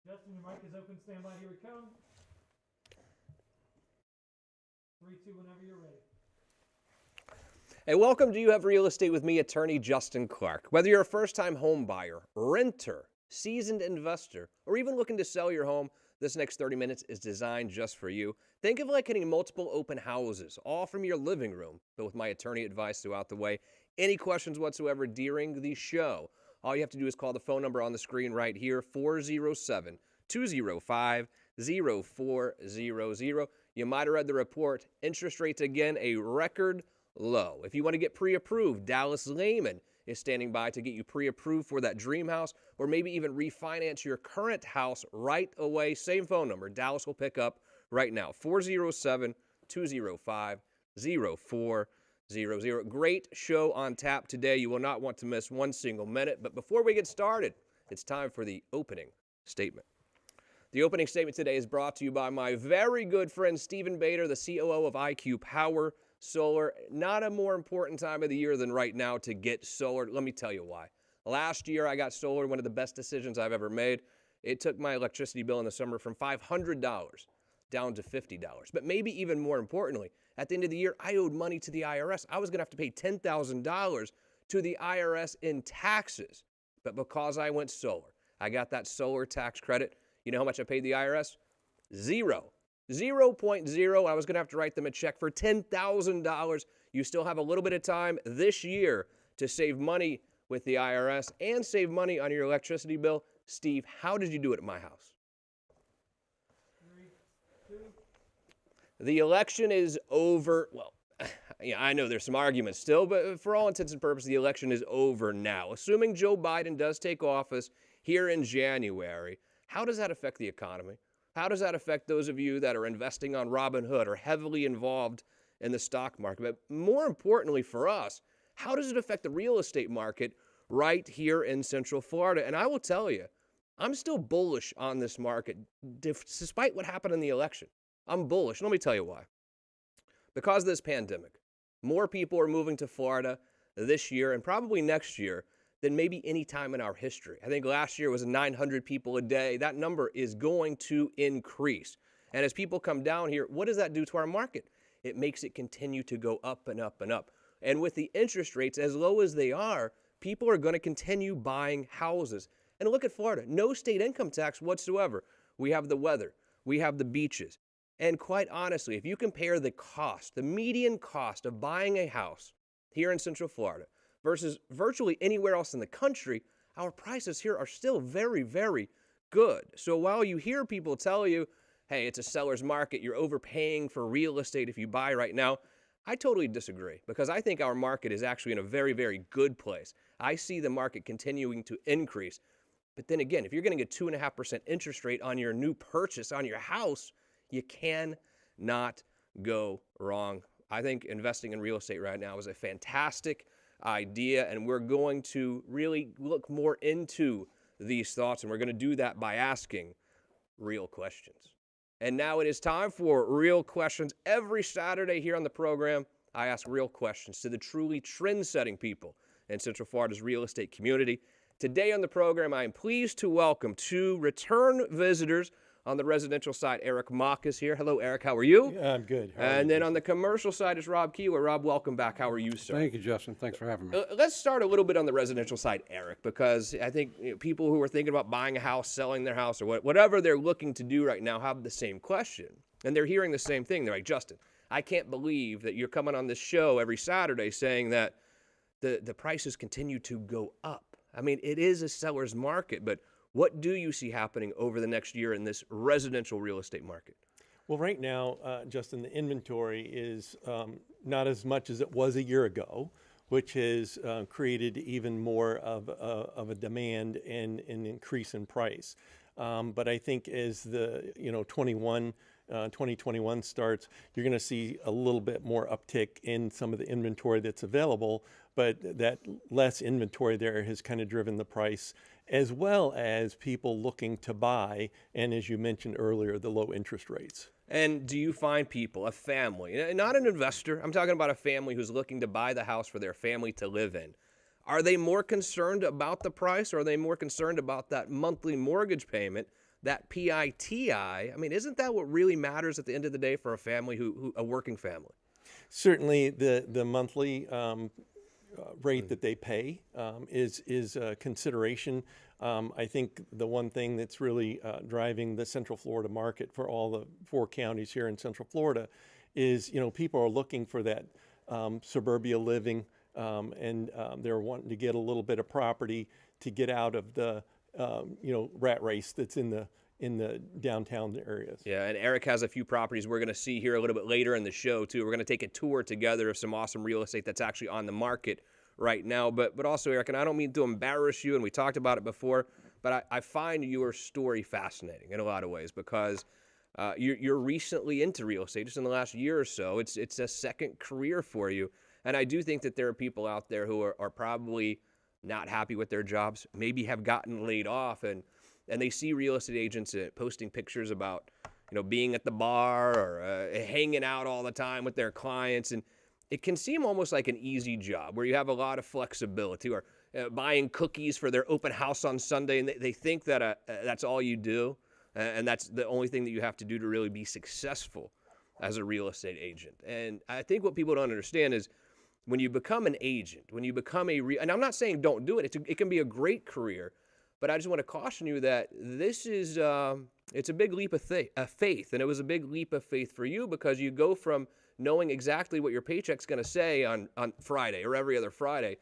Justin, your mic is open. Stand by. Here we come. 3, 2, whenever you're ready. Hey, welcome to You Have Real Estate with me, attorney Justin Clark. Whether you're a first-time home buyer, renter, seasoned investor, or even looking to sell your home, this next 30 minutes is designed just for you. Think of like hitting multiple open houses, all from your living room, but with my attorney advice throughout the way. Any questions whatsoever during the show, all you have to do is call the phone number on the screen right here, 407-205-0400. You might have read the report. Interest rates, again, a record low. If you want to get pre-approved, Dallas Lehman is standing by to get you pre-approved for that dream house, or maybe even refinance your current house right away. Same phone number. Dallas will pick up right now, 407-205-0400. Great show on tap today. You will not want to miss one single minute. But before we get started, it's time for the opening statement. The opening statement today is brought to you by my very good friend Stephen Bader, the COO of IQ Power Solar. Not a more important time of the year than right now to get solar. Let me tell you why. Last year, I got solar, one of the best decisions I've ever made. It took my electricity bill in the summer from $500 down to $50. But maybe even more importantly, at the end of the year, I owed money to the IRS. I was going to have to pay $10,000 to the IRS in taxes. But because I went solar, I got that solar tax credit. You know how much I paid the IRS? Zero. 0.0. I was going to have to write them a check for $10,000. You still have a little bit of time this year to save money with the IRS and save money on your electricity bill. Steve, how did you do it at my house? 3, 2. The election is over. Well, yeah, I know there's some arguments still, but for all intents and purposes, the election is over now. Assuming Joe Biden does take office here in January, how does that affect the economy? How does that affect those of you that are investing on Robinhood or heavily involved in the stock market? But more importantly for us, how does it affect the real estate market right here in Central Florida? And I will tell you, I'm still bullish on this market, despite what happened in the election. I'm bullish. Let me tell you why. Because of this pandemic, more people are moving to Florida this year and probably next year than maybe any time in our history. I think last year was 900 people a day. That number is going to increase. And as people come down here, what does that do to our market? It makes it continue to go up and up and up. And with the interest rates as low as they are, people are going to continue buying houses. And look at Florida, no state income tax whatsoever. We have the weather, we have the beaches. And quite honestly, if you compare the cost, the median cost of buying a house here in Central Florida versus virtually anywhere else in the country, our prices here are still very, very good. So while you hear people tell you, hey, it's a seller's market, you're overpaying for real estate if you buy right now, I totally disagree because I think our market is actually in a very, very good place. I see the market continuing to increase. But then again, if you're getting a 2.5% interest rate on your new purchase on your house, you cannot go wrong. I think investing in real estate right now is a fantastic idea, and we're going to really look more into these thoughts, and we're going to do that by asking real questions. And now it is time for Real Questions. Every Saturday here on the program, I ask real questions to the truly trend-setting people in Central Florida's real estate community. Today on the program, I am pleased to welcome two return visitors. On the residential side, Eric Mock is here. Hello, Eric. How are you? Yeah, I'm good. How are And you? then on the commercial side is Rob Keeler. Rob, welcome back. How are you, sir? Thank you, Justin. Thanks for having me. Let's start a little bit on the residential side, Eric, because I think people who are thinking about buying a house, selling their house, or whatever they're looking to do right now have the same question. And they're hearing the same thing. They're like, Justin, I can't believe that you're coming on this show every Saturday saying that the prices continue to go up. I mean, it is a seller's market, but what do you see happening over the next year in this residential real estate market? Well, right now, Justin, the inventory is not as much as it was a year ago, which has created even more of a demand and an increase in price. But I think as the 2021 starts, you're going to see a little bit more uptick in some of the inventory that's available, but that less inventory there has kind of driven the price, as well as people looking to buy, and as you mentioned earlier, the low interest rates. And do you find people, a family, not an investor, I'm talking about a family who's looking to buy the house for their family to live in, are they more concerned about the price, or are they more concerned about that monthly mortgage payment that PITI, I mean, isn't that what really matters at the end of the day for a family, a working family? Certainly, the monthly rate that they pay is a consideration. I think the one thing that's really driving the Central Florida market for all the 4 counties here in Central Florida is, people are looking for that suburbia living, and they're wanting to get a little bit of property to get out of the rat race that's in the downtown areas. Yeah, and Eric has a few properties we're going to see here a little bit later in the show, too. We're going to take a tour together of some awesome real estate that's actually on the market right now. But also, Eric, and I don't mean to embarrass you, and we talked about it before, but I find your story fascinating in a lot of ways because you're recently into real estate, just in the last year or so. It's a second career for you. And I do think that there are people out there who are probably not happy with their jobs, maybe have gotten laid off, and they see real estate agents posting pictures about, being at the bar or hanging out all the time with their clients. And it can seem almost like an easy job where you have a lot of flexibility, or buying cookies for their open house on Sunday. And they think that that's all you do. And that's the only thing that you have to do to really be successful as a real estate agent. And I think what people don't understand is when you become an agent, when you become and I'm not saying don't do it. It can be a great career. But I just want to caution you that this is, it's a big leap of faith. And it was a big leap of faith for you because you go from knowing exactly what your paycheck's going to say on Friday or every other Friday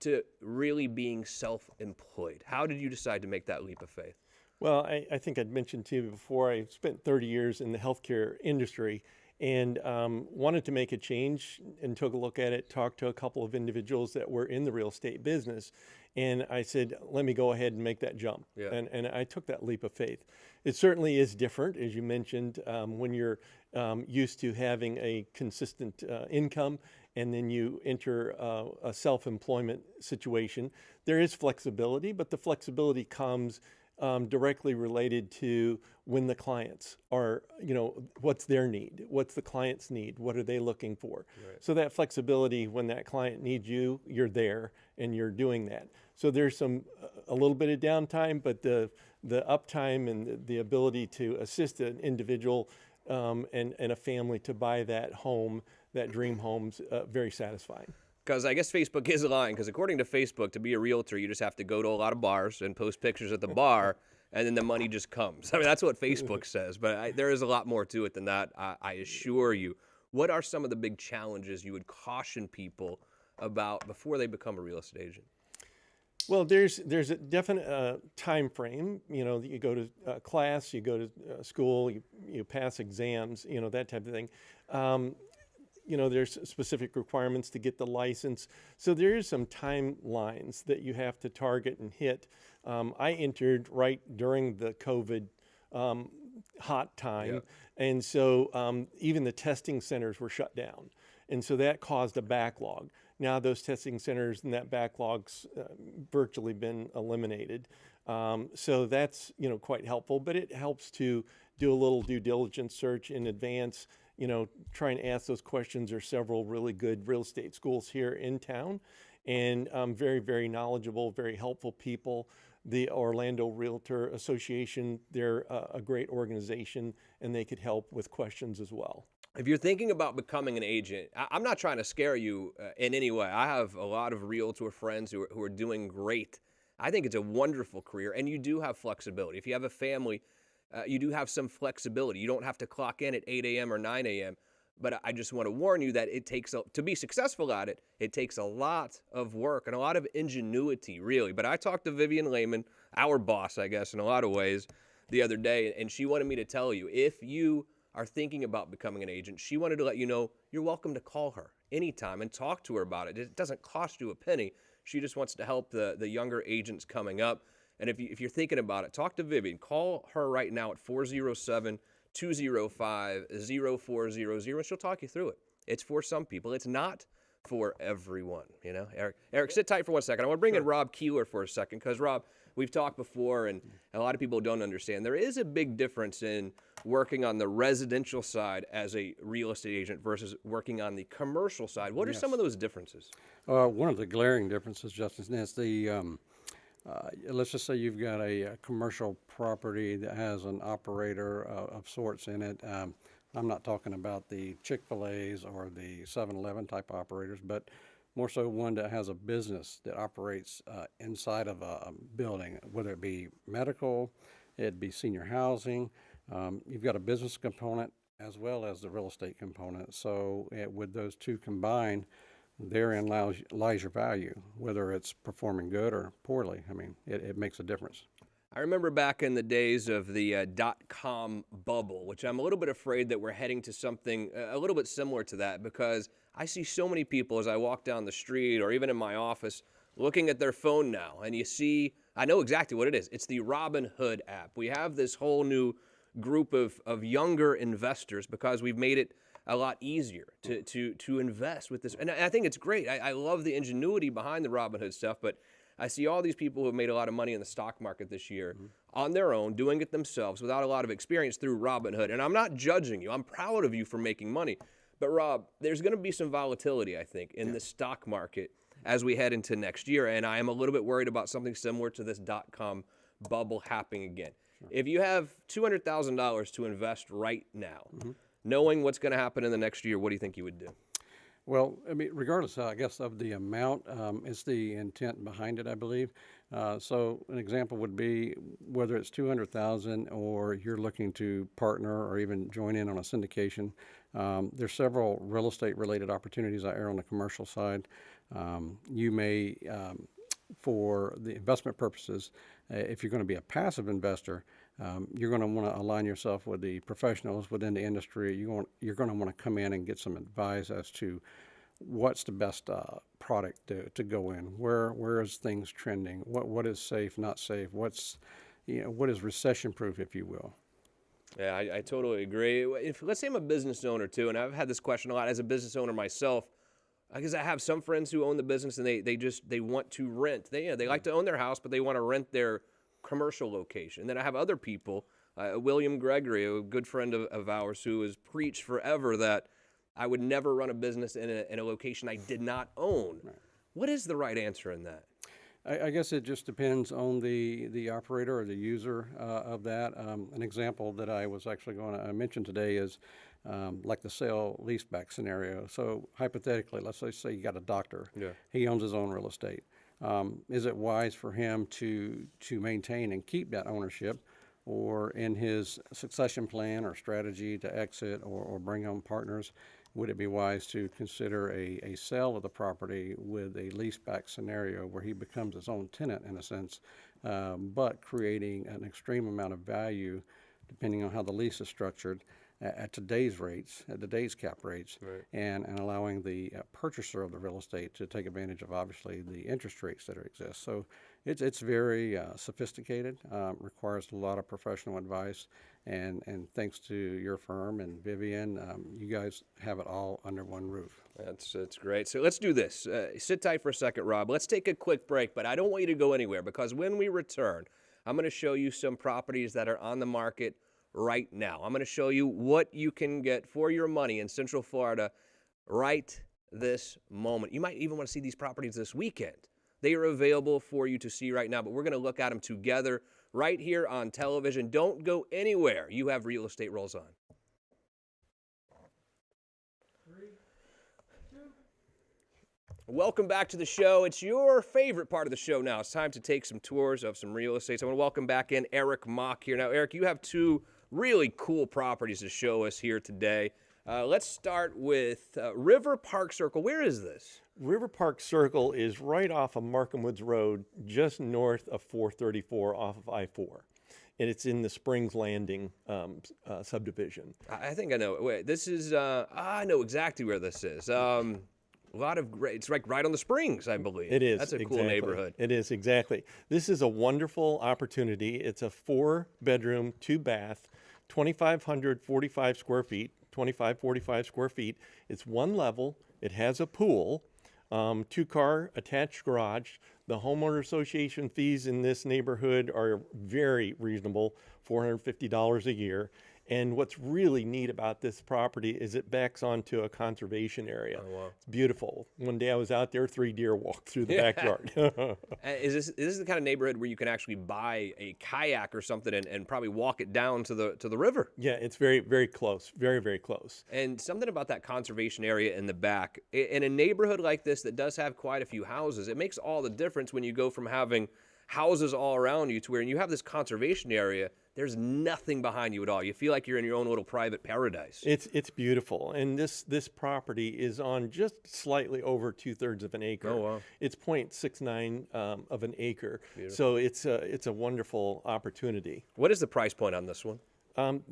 to really being self-employed. How did you decide to make that leap of faith? Well, I think I'd mentioned to you before, I spent 30 years in the healthcare industry and wanted to make a change and took a look at it, talked to a couple of individuals that were in the real estate business. And I said, let me go ahead and make that jump. Yeah. And I took that leap of faith. It certainly is different, as you mentioned, when you're used to having a consistent income and then you enter a self-employment situation. There is flexibility, but the flexibility comes directly related to when the clients are, what's their need? What's the client's need? What are they looking for? Right. So that flexibility, when that client needs you, you're there and you're doing that. So there's a little bit of downtime, but the uptime and the ability to assist an individual and a family to buy that home, that dream home's very satisfying. Because I guess Facebook is lying, because according to Facebook, to be a realtor, you just have to go to a lot of bars and post pictures at the bar, and then the money just comes. I mean, that's what Facebook says, but there is a lot more to it than that, I assure you. What are some of the big challenges you would caution people about before they become a real estate agent? Well, there's a definite time frame. You go to class, you go to school, you pass exams, that type of thing. There's specific requirements to get the license. So there is some timelines that you have to target and hit. I entered right during the COVID hot time. Yep. And so even the testing centers were shut down. And so that caused a backlog. Now those testing centers and that backlog's virtually been eliminated. So that's, quite helpful, but it helps to do a little due diligence search in advance, try and ask those questions. There's several really good real estate schools here in town and very, very knowledgeable, very helpful people. The Orlando Realtor Association, they're a great organization and they could help with questions as well. If you're thinking about becoming an agent, I'm not trying to scare you in any way. I have a lot of realtor friends who are doing great. I think it's a wonderful career, and you do have flexibility. If you have a family, you do have some flexibility. You don't have to clock in at 8 a.m. or 9 a.m., but I just want to warn you that it takes, to be successful at it, it takes a lot of work and a lot of ingenuity, really. But I talked to Vivian Lehman, our boss, I guess, in a lot of ways, the other day, and she wanted me to tell you, if you are thinking about becoming an agent, she wanted to let you know you're welcome to call her anytime and talk to her about it. It doesn't cost you a penny. She just wants to help the younger agents coming up. And if you're thinking about it, talk to Vivian. Call her right now at 407-205-0400, and she'll talk you through it. It's for some people. It's not for everyone, Eric, sit tight for 1 second. I want to bring in Rob Keeler for a second because, Rob, we've talked before, and a lot of people don't understand. There is a big difference in working on the residential side as a real estate agent versus working on the commercial side. What are some of those differences? One of the glaring differences, Justin, is the let's just say you've got a commercial property that has an operator of sorts in it. I'm not talking about the Chick-fil-A's or the 7-Eleven type operators, but more so one that has a business that operates inside of a building, whether it be medical, it'd be senior housing. You've got a business component as well as the real estate component. So with those two combined, therein lies your value, whether it's performing good or poorly. I mean, it makes a difference. I remember back in the days of the dot-com bubble, which I'm a little bit afraid that we're heading to something a little bit similar to that, because I see so many people as I walk down the street or even in my office looking at their phone now, and you see, I know exactly what it is. It's the Robinhood app. We have this whole new group of younger investors because we've made it a lot easier to invest with this. And I think it's great. I love the ingenuity behind the Robinhood stuff, but I see all these people who have made a lot of money in the stock market this year on their own, doing it themselves without a lot of experience through Robinhood. And I'm not judging you. I'm proud of you for making money. But Rob, there's going to be some volatility, I think, in the stock market as we head into next year. And I am a little bit worried about something similar to this dot-com bubble happening again. If you have $200,000 to invest right now, knowing what's going to happen in the next year, what do you think you would do? Well, I mean, regardless, I guess, of the amount, it's the intent behind it, I believe. So an example would be whether it's 200,000 or you're looking to partner or even join in on a syndication. There's several real estate related opportunities out there on the commercial side. You may, for the investment purposes, if you're going to be a passive investor, you're going to want to align yourself with the professionals within the industry. You're going to want to come in and get some advice as to what's the best product to go in. Where is things trending? What is safe, not safe? What is recession proof, if you will? Yeah, I totally agree. Let's say I'm a business owner too, and I've had this question a lot as a business owner myself, because I have some friends who own the business and they want to rent. They like to own their house, but they want to rent their commercial location. And then I have other people, William Gregory, a good friend of ours, who has preached forever that I would never run a business in a location I did not own. Right. What is the right answer in that? I guess it just depends on the operator or the user of that. An example that I was actually going to mention today is like the sale leaseback scenario. So hypothetically, let's say you got a doctor. Yeah. He owns his own real estate. Is it wise for him to maintain and keep that ownership, or in his succession plan or strategy to exit or bring on partners, would it be wise to consider a sale of the property with a leaseback scenario where he becomes his own tenant in a sense, but creating an extreme amount of value depending on how the lease is structured at today's rates, at today's cap rates, right, and allowing the purchaser of the real estate to take advantage of obviously the interest rates that exist. So it's very sophisticated, requires a lot of professional advice, and thanks to your firm and Vivian, you guys have it all under one roof. That's great. So let's do this. Sit tight for a second, Rob. Let's take a quick break, but I don't want you to go anywhere, because when we return, I'm going to show you some properties that are on the market right now. I'm going to show you what you can get for your money in Central Florida right this moment. You might even want to see these properties this weekend. They are available for you to see right now, but we're going to look at them together right here on television. Don't go anywhere. You have Real Estate Rolls On. 3, 2. Welcome back to the show. It's your favorite part of the show now. It's time to take some tours of some real estate. So I want to welcome back in Eric Mock here. Now, Eric, you have two really cool properties to show us here today. Let's start with River Park Circle. Where is this? River Park Circle is right off of Markham Woods Road, just north of 434 off of I-4. And it's in the Springs Landing subdivision. I think I know it. Wait, this is, I know exactly where this is. A lot of great, it's like right on the Springs, I believe. It is. That's a exactly. cool neighborhood. It is, exactly. This is a wonderful opportunity. It's a 4-bedroom, 2-bath, 2,545 square feet, 2,545 square feet. It's one level. It has a pool, 2-car attached garage. The homeowner association fees in this neighborhood are very reasonable, $450 a year. And what's really neat about this property is it backs onto a conservation area. Oh, wow. It's beautiful. One day I was out there, 3 deer walked through the backyard. Is this the kind of neighborhood where you can actually buy a kayak or something and probably walk it down to the river? Yeah, it's very, very close. Very, very close. And something about that conservation area in the back, in a neighborhood like this that does have quite a few houses, it makes all the difference when you go from having houses all around you to where you have this conservation area, there's nothing behind you at all. You feel like you're in your own little private paradise. It's beautiful, and this property is on just slightly over 2/3 of an acre. Oh, wow. It's 0.69 of an acre, so it's a wonderful opportunity. What is the price point on this one?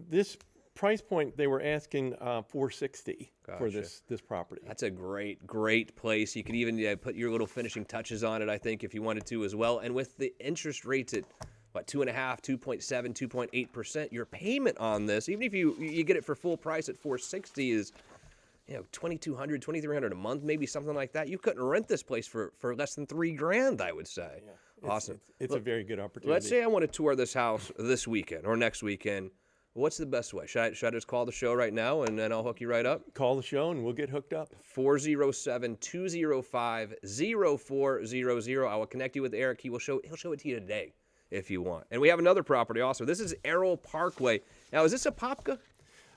This price point they were asking $460 for Gotcha. this property. That's a great place. You could even put your little finishing touches on it, I think, if you wanted to as well. And with the interest rates at, what, 2.5%, 2.7%, 2.8%, your payment on this, even if you get it for full price at $460 is, $2,200, $2,300 a month, maybe something like that. You couldn't rent this place for less than $3,000, I would say. Awesome. It's a very good opportunity. Let's say I want to tour this house this weekend or next weekend. What's the best way? Should I just call the show right now and then I'll hook you right up? Call the show and we'll get hooked up. 407-205-0400. I will connect you with Eric. He'll show it to you today if you want. And we have another property also. This is Errol Parkway. Now, is this a Popka?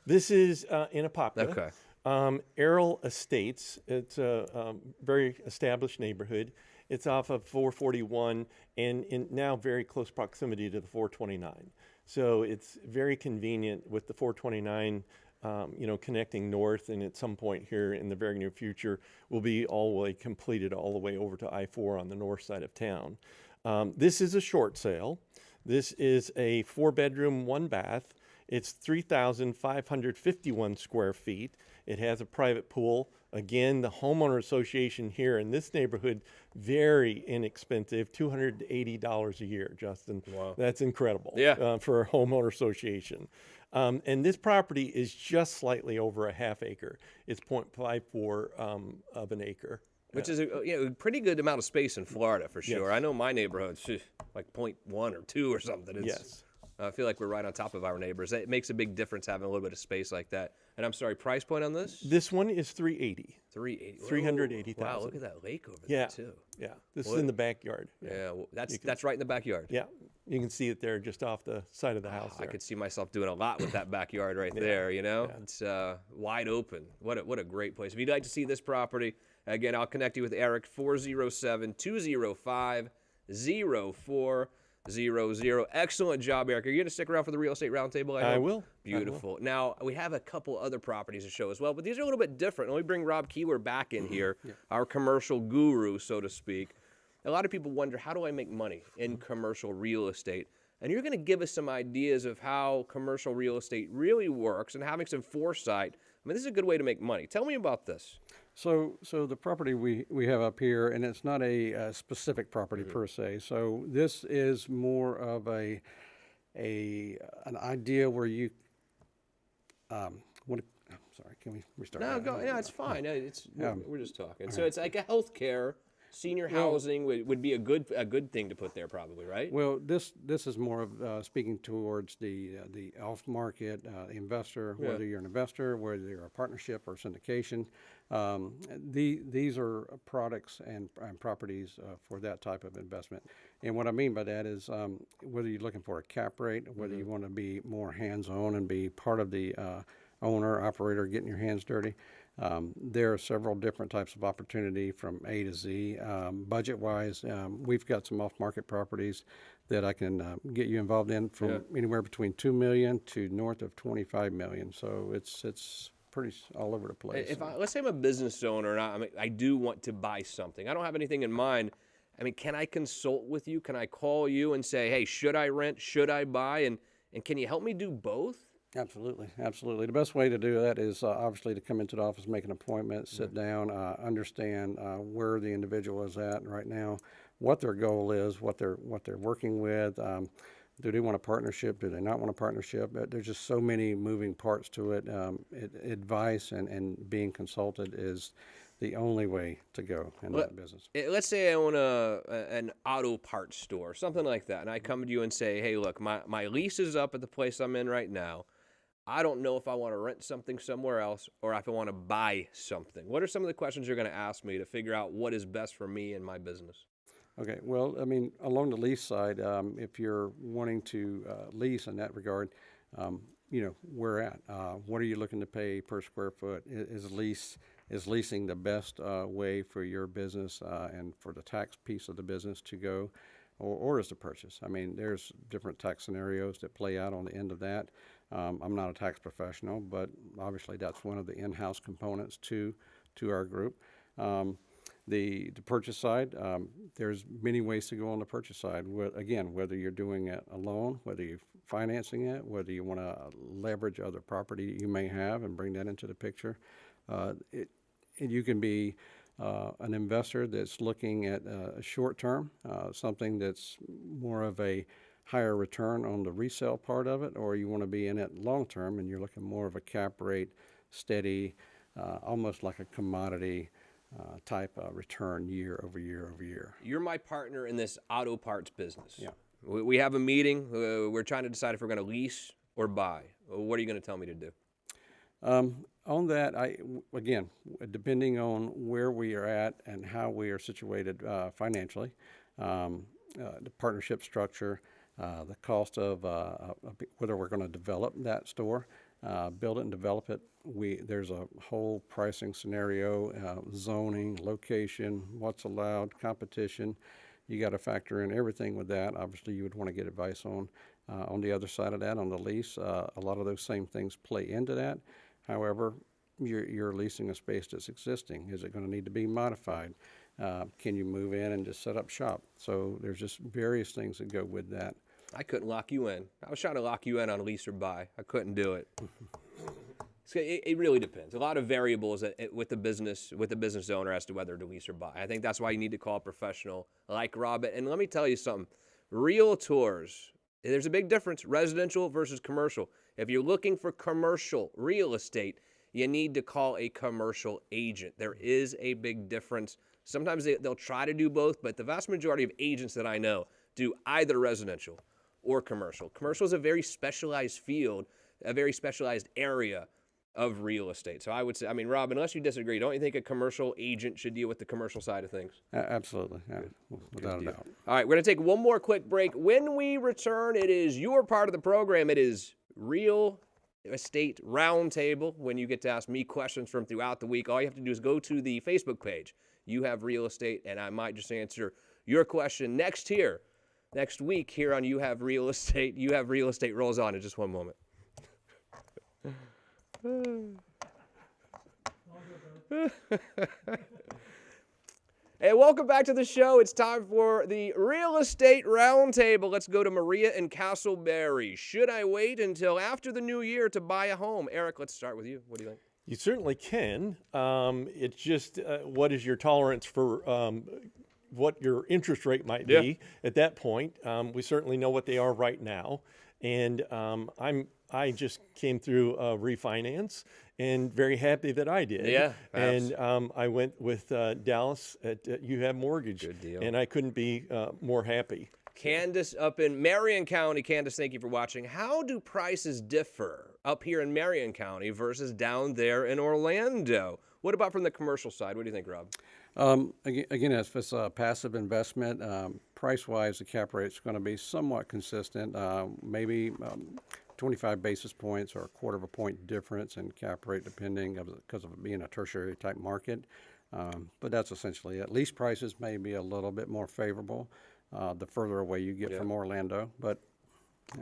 This is in Apopka. Okay. Errol Estates. It's a very established neighborhood. It's off of 441 and in now very close proximity to the 429. So it's very convenient with the 429, connecting north, and at some point here in the very near future will be all the way completed all the way over to I-4 on the north side of town. This is a short sale. This is a 4-bedroom, 1-bath. It's 3,551 square feet. It has a private pool. Again, the homeowner association here in this neighborhood, very inexpensive, $280 a year, Justin. Wow. That's incredible for a homeowner association. And this property is just slightly over a half acre. It's 0.54 of an acre. Which is a pretty good amount of space in Florida for sure. Yes. I know my neighborhood's like 0.1 or 2 or something. Yes. I feel like we're right on top of our neighbors. It makes a big difference having a little bit of space like that. And I'm sorry, price point on this? This one is 380. 380. 380,000. Wow, look at that lake over Yeah. there too. Yeah. This is in the backyard. Yeah, well, that's right in the backyard. Yeah. You can see it there just off the side of the house I there. could see myself doing a lot with that backyard right there, It's wide open. What a great place. If you'd like to see this property, again, I'll connect you with Eric, 407-205-0400. Excellent job, Eric. Are you going to stick around for the Real Estate Roundtable? I will. Beautiful. Now, we have a couple other properties to show as well, but these are a little bit different. Let me bring Rob Keeler back in here, our commercial guru, so to speak. A lot of people wonder, how do I make money in commercial real estate? And you're going to give us some ideas of how commercial real estate really works and having some foresight. I mean, this is a good way to make money. Tell me about this. So the property we have up here, and it's not a specific property per se. So this is more of an idea where you, I'm sorry, can we restart? No, that? no, it's fine. We're just talking. So it's like a healthcare, senior housing would be a good thing to put there, probably, right? Well, this is more of speaking towards the off-market investor, whether you're an investor, whether you're a partnership or syndication. These are products and properties for that type of investment. And what I mean by that is whether you're looking for a cap rate, whether you want to be more hands-on and be part of the owner, operator, getting your hands dirty. There are several different types of opportunity from A to Z. Budget-wise, we've got some off-market properties that I can get you involved in from anywhere between $2 million to north of $25 million. So it's pretty all over the place. Let's say I'm a business owner and I do want to buy something. I don't have anything in mind. I mean, can I consult with you? Can I call you and say, hey, should I rent? Should I buy? And can you help me do both? Absolutely, absolutely. The best way to do that is obviously to come into the office, make an appointment, sit down, understand where the individual is at right now, what their goal is, what they're working with. Do they want a partnership? Do they not want a partnership? There's just so many moving parts to it. Advice and being consulted is the only way to go in that business. Let's say I own an auto parts store, something like that, and I come to you and say, hey, look, my lease is up at the place I'm in right now. I don't know if I want to rent something somewhere else or if I want to buy something. What are some of the questions you're going to ask me to figure out what is best for me and my business? Okay, well, I mean, along the lease side, if you're wanting to lease in that regard, where at? What are you looking to pay per square foot? Is leasing the best way for your business and for the tax piece of the business to go, or is the purchase? I mean, there's different tax scenarios that play out on the end of that. I'm not a tax professional, but obviously that's one of the in-house components to our group. The purchase side, there's many ways to go on the purchase side. Again, whether you're doing it alone, whether you're financing it, whether you want to leverage other property you may have and bring that into the picture. You can be an investor that's looking at a short term, something that's more of a higher return on the resale part of it, or you want to be in it long term and you're looking more of a cap rate, steady, almost like a commodity type of return year over year over year. You're my partner in this auto parts business. Yeah. We have a meeting. We're trying to decide if we're going to lease or buy. What are you going to tell me to do? On that, again, depending on where we are at and how we are situated financially, the partnership structure, the cost of whether we're going to develop that store, build it and develop it. There's a whole pricing scenario, zoning, location, what's allowed, competition. You got to factor in everything with that. Obviously, you would want to get advice on the other side of that, on the lease. A lot of those same things play into that. However, you're leasing a space that's existing. Is it going to need to be modified? Can you move in and just set up shop? So there's just various things that go with that. I couldn't lock you in. I was trying to lock you in on lease or buy. I couldn't do it. It really depends. A lot of variables with the business owner as to whether to lease or buy. I think that's why you need to call a professional like Rob. And let me tell you something. Realtors, there's a big difference, residential versus commercial. If you're looking for commercial real estate, you need to call a commercial agent. There is a big difference. Sometimes they'll try to do both, but the vast majority of agents that I know do either residential or commercial. Commercial is a very specialized field, a very specialized area of real estate. So I would say, Rob, unless you disagree, don't you think a commercial agent should deal with the commercial side of things? Absolutely, yeah, without a doubt. All right, we're going to take one more quick break. When we return, it is your part of the program. It is Real Estate Roundtable, when you get to ask me questions from throughout the week. All you have to do is go to the Facebook page. You Have Real Estate, and I might just answer your question next week here on You Have Real Estate. You Have Real Estate rolls on in just one moment. Hey, welcome back to the show. It's time for the Real Estate Roundtable. Let's go to Maria in Castleberry. Should I wait until after the new year to buy a home? Eric, let's start with you. What do you think? You certainly can. It's just what is your tolerance for what your interest rate might be at that point. We certainly know what they are right now. And I just came through a refinance and very happy that I did. Yeah, and I went with Dallas at You Have Mortgage. Good deal. And I couldn't be more happy. Candace up in Marion County. Candace, thank you for watching. How do prices differ up here in Marion County versus down there in Orlando? What about from the commercial side? What do you think, Rob? Again, if it's a passive investment, price-wise, the cap rate's going to be somewhat consistent, maybe 25 basis points or a quarter of a point difference in cap rate, depending because of it being a tertiary type market. But that's essentially it. Lease prices may be a little bit more favorable the further away you get from Orlando, but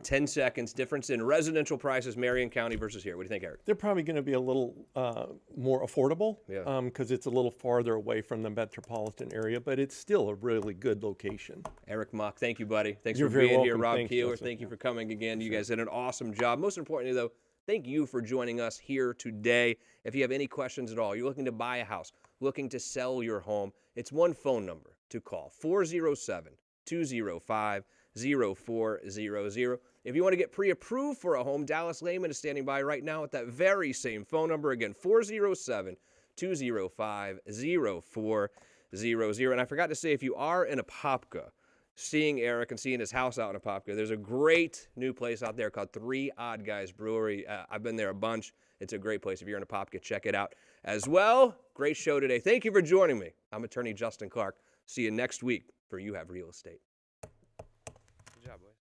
10 seconds difference in residential prices, Marion County versus here. What do you think, Eric? They're probably going to be a little more affordable because it's a little farther away from the metropolitan area, but it's still a really good location. Eric Mock, thank you, buddy. Thanks You're for very being here. welcome. Rob Thanks, Keeler, Justin. thank you for coming again. You guys did an awesome job. Most importantly, though, thank you for joining us here today. If you have any questions at all, you're looking to buy a house, looking to sell your home, it's one phone number to call, 407-205-0400. If you want to get pre-approved for a home, Dallas Lehman is standing by right now at that very same phone number. Again, 407-205-0400. And I forgot to say, if you are in Apopka, seeing Eric and seeing his house out in Apopka. There's a great new place out there called Three Odd Guys Brewery. I've been there a bunch. It's a great place. If you're in Apopka, check it out as well. Great show today. Thank you for joining me. I'm attorney Justin Clark. See you next week for You Have Real Estate. Good job, boys.